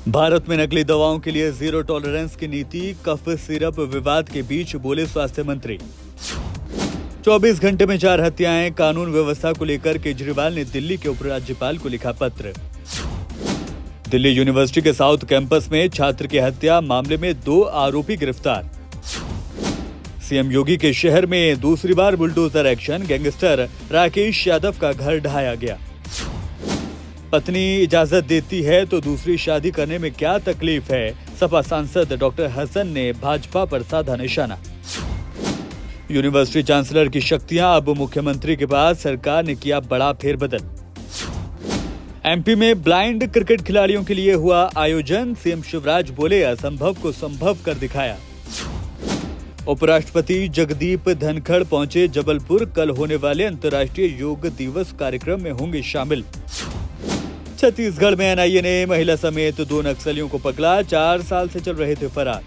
भारत में नकली दवाओं के लिए जीरो टॉलरेंस की नीति, कफ सिरप विवाद के बीच बोले स्वास्थ्य मंत्री। 24 घंटे में 4 हत्याएं, कानून व्यवस्था को लेकर केजरीवाल ने दिल्ली के उपराज्यपाल को लिखा पत्र। दिल्ली यूनिवर्सिटी के साउथ कैंपस में छात्र की हत्या मामले में 2 आरोपी गिरफ्तार। सीएम योगी के शहर में दूसरी बार bulldozer action, gangster Rakesh Yadav का घर ढहाया गया। पत्नी इजाजत देती है तो दूसरी शादी करने में क्या तकलीफ है, सपा सांसद डॉक्टर हसन ने भाजपा पर साधा निशाना। यूनिवर्सिटी चांसलर की शक्तियां अब मुख्यमंत्री के पास, सरकार ने किया बड़ा फेरबदल। एमपी में ब्लाइंड क्रिकेट खिलाड़ियों के लिए हुआ आयोजन, सीएम शिवराज बोले असंभव को संभव कर दिखाया। उपराष्ट्रपति जगदीप धनखड़ पहुंचे जबलपुर, कल होने वाले अंतर्राष्ट्रीय योग दिवस कार्यक्रम में होंगे शामिल। छत्तीसगढ़ में एनआईए ने महिला समेत 2 नक्सलियों को पकड़ा, 4 साल से चल रहे थे फरार।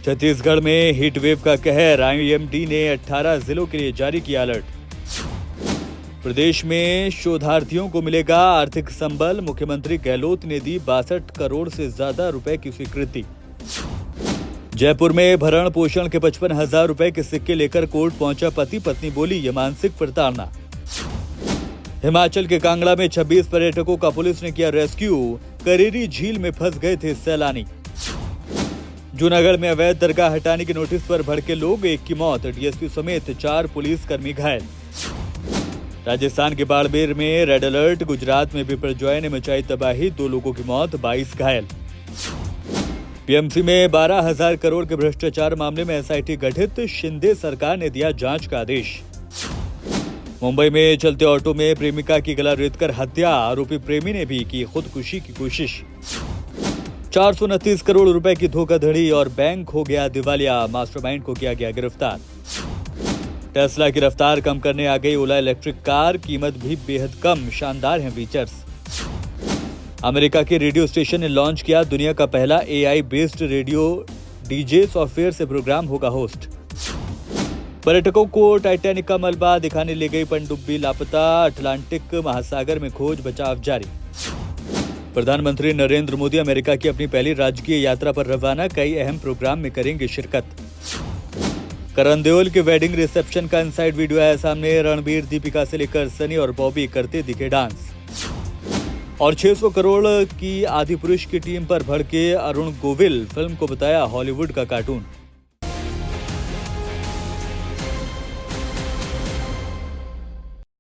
छत्तीसगढ़ में हीट वेव का कहर, आईएमडी ने 18 जिलों के लिए जारी किया अलर्ट। प्रदेश में शोधार्थियों को मिलेगा आर्थिक संबल, मुख्यमंत्री गहलोत ने दी 62 करोड़ से ज्यादा रुपए की स्वीकृति। जयपुर में भरण पोषण के 55,000 रुपए के सिक्के लेकर कोर्ट पहुंचा पति, पत्नी बोली ये मानसिक प्रताड़ना। हिमाचल के कांगड़ा में 26 पर्यटकों का पुलिस ने किया रेस्क्यू, करेरी झील में फंस गए थे सैलानी। जूनागढ़ में अवैध दरगाह हटाने के नोटिस पर भड़के लोग, 1 की मौत, डीएसपी समेत 4 पुलिसकर्मी घायल। राजस्थान के बाड़मेर में रेड अलर्ट, गुजरात में बिपरजॉय ने मचाई तबाही, 2 लोगों की मौत, 22 घायल। पीएमसी में 12,000 करोड़ के भ्रष्टाचार मामले में एसआईटी गठित, शिंदे सरकार ने दिया जांच का आदेश। मुंबई में चलते ऑटो में प्रेमिका की गला रेतकर हत्या, आरोपी प्रेमी ने भी की खुदकुशी की कोशिश। 429 करोड़ रुपए की धोखाधड़ी और बैंक हो गया दिवालिया, मास्टरमाइंड को किया गया गिरफ्तार। टेस्ला की रफ्तार कम करने आ गई ओला इलेक्ट्रिक कार, कीमत भी बेहद कम, शानदार हैं फीचर्स। अमेरिका के रेडियो स्टेशन ने लॉन्च किया दुनिया का पहला AI based radio DJ, software से प्रोग्राम होगा होस्ट। पर्यटकों को टाइटैनिक का मलबा दिखाने ले गई पनडुब्बी लापता, अटलांटिक महासागर में खोज बचाव जारी। प्रधानमंत्री नरेंद्र मोदी अमेरिका की अपनी पहली राजकीय यात्रा पर रवाना, कई अहम प्रोग्राम में करेंगे शिरकत। करण देओल के वेडिंग रिसेप्शन का इनसाइड वीडियो आया सामने, रणबीर, दीपिका से लेकर सनी और बॉबी करते दिखे डांस। और 600 करोड़ की आदिपुरुष की टीम पर भड़के अरुण गोविल, फिल्म को बताया हॉलीवुड का कार्टून।